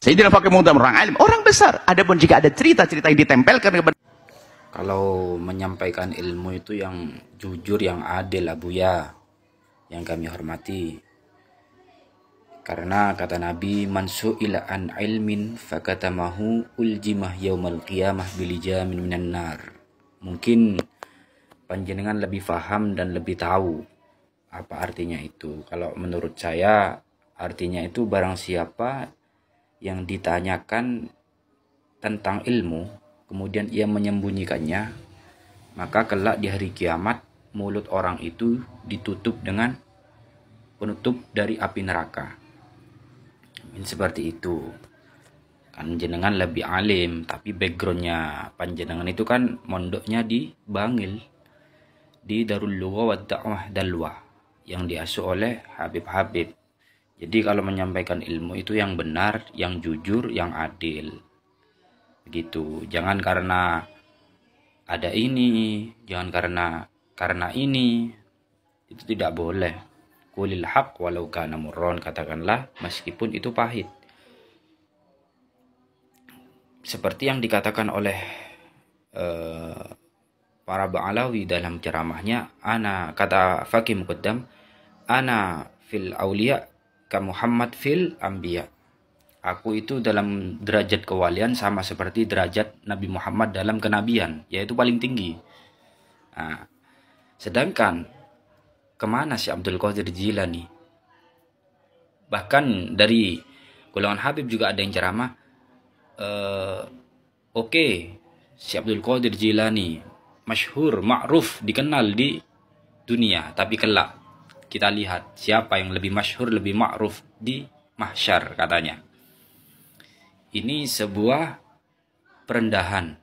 Sayyidina Fakih Muqaddam orang alim, orang besar. Adapun jika ada cerita-cerita yang ditempelkan kepada Kalau menyampaikan ilmu itu yang jujur, yang adil lah Buya, yang kami hormati. Karena kata Nabi, man su'ila an ilmin fakatamahu uljimah yaumal qiyamah bilijamin minan nar. Mungkin panjenengan lebih paham dan lebih tahu apa artinya itu. Kalau menurut saya artinya itu barang siapa yang ditanyakan tentang ilmu kemudian ia menyembunyikannya, maka kelak di hari kiamat mulut orang itu ditutup dengan penutup dari api neraka. Seperti itu. Kan jenengan lebih alim, tapi backgroundnya panjenengan itu kan mondoknya di Bangil, di Darul Lugha wa Da'wah Dalwah, yang diasuh oleh Habib-Habib. Jadi kalau menyampaikan ilmu itu yang benar, yang jujur, yang adil. Begitu. Jangan karena ada ini, jangan karena ini. Itu tidak boleh. Qulil haq walau kana murron, katakanlah meskipun itu pahit. Seperti yang dikatakan oleh para Ba'alawi dalam ceramahnya, kata Fakih Muqaddam, ana fil auliya ka Muhammad fil anbiya. Aku itu dalam derajat kewalian sama seperti derajat Nabi Muhammad dalam kenabian, yaitu paling tinggi. Nah, sedangkan kemana si Abdul Qadir Jilani? Bahkan dari golongan Habib juga ada yang ceramah, oke, si Abdul Qadir Jilani masyhur, ma'ruf, dikenal di dunia, tapi kelak kita lihat siapa yang lebih masyhur, lebih ma'ruf di mahsyar, katanya. Ini sebuah perendahan,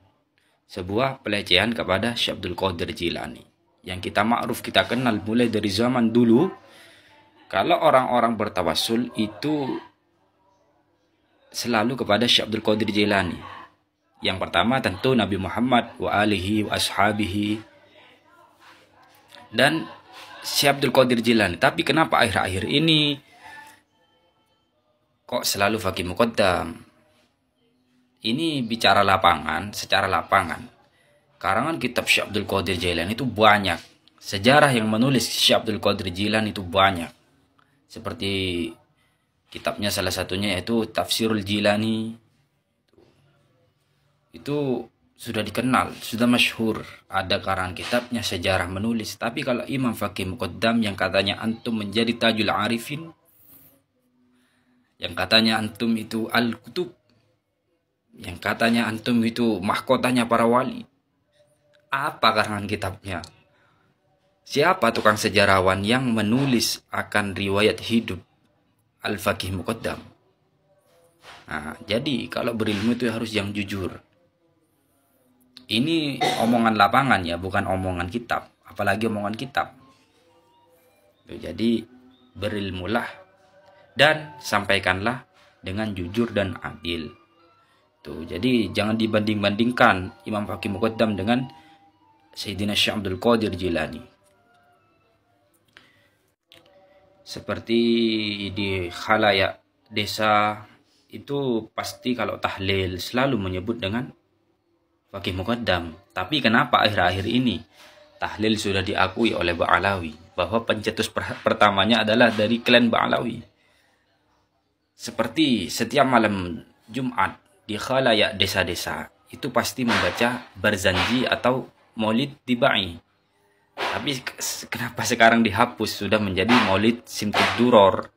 sebuah pelecehan kepada Syekh Abdul Qadir Jilani yang kita ma'ruf, kita kenal mulai dari zaman dulu. Kalau orang-orang bertawassul itu selalu kepada Syekh Abdul Qadir Jilani. Yang pertama tentu Nabi Muhammad wa alihi wa ashabihi dan Syekh Abdul Qadir Jilani. Tapi kenapa akhir-akhir ini kok selalu Fakih Muqaddam? Ini bicara lapangan, secara lapangan. Karangan kitab Syekh Abdul Qadir Jilani itu banyak. Sejarah yang menulis Syekh Abdul Qadir Jilani itu banyak. Seperti kitabnya salah satunya yaitu Tafsirul Jilani. Itu sudah dikenal, sudah masyhur. Ada karangan kitabnya, sejarah menulis. Tapi kalau Imam Fakih Muqaddam yang katanya antum menjadi tajul arifin, yang katanya antum itu al-kutub, yang katanya antum itu mahkotanya para wali, apa karangan kitabnya? Siapa tukang sejarawan yang menulis akan riwayat hidup Al-Fakih Muqaddam? Nah, jadi kalau berilmu itu harus yang jujur. Ini omongan lapangan ya, bukan omongan kitab, apalagi omongan kitab. Jadi berilmulah dan sampaikanlah dengan jujur dan adil. Tuh, jadi jangan dibanding-bandingkan Imam Fakih Muqaddam dengan Sayyidina Syekh Abdul Qadir Jilani. Seperti di khalayak desa itu pasti kalau tahlil selalu menyebut dengan Fakih Muqaddam. Tapi kenapa akhir-akhir ini tahlil sudah diakui oleh Ba'alawi bahwa pencetus pertamanya adalah dari klan Ba'alawi. Seperti setiap malam Jumat di khalayak desa-desa itu pasti membaca Barzanji atau Maulid Tibai. Tapi kenapa sekarang dihapus, sudah menjadi Maulid Simtud Duror?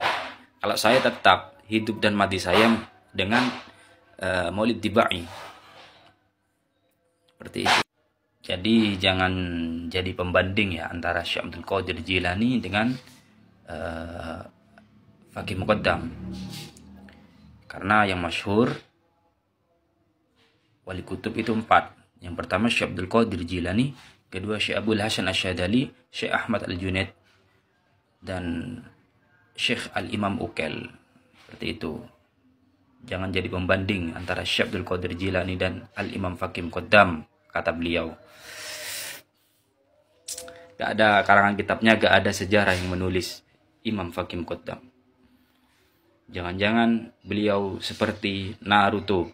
Kalau saya tetap hidup dan mati saya dengan Maulid Tibai. Seperti itu. Jadi jangan jadi pembanding ya antara Syekh Abdul Qadir Jilani dengan Fakih Muqaddam. Karena yang masyhur wali kutub itu 4. Yang pertama Syekh Abdul Qadir Jilani, kedua Syekh Abdul Hasan Asyadali, Syekh Ahmad Al-Junaid, dan Syekh Al-Imam Ukel. Seperti itu. Jangan jadi pembanding antara Syekh Abdul Qadir Jilani dan Al-Imam Fakih Muqaddam, kata beliau. Gak ada karangan kitabnya, gak ada sejarah yang menulis Imam Fakih Muqaddam. Jangan-jangan beliau seperti Naruto.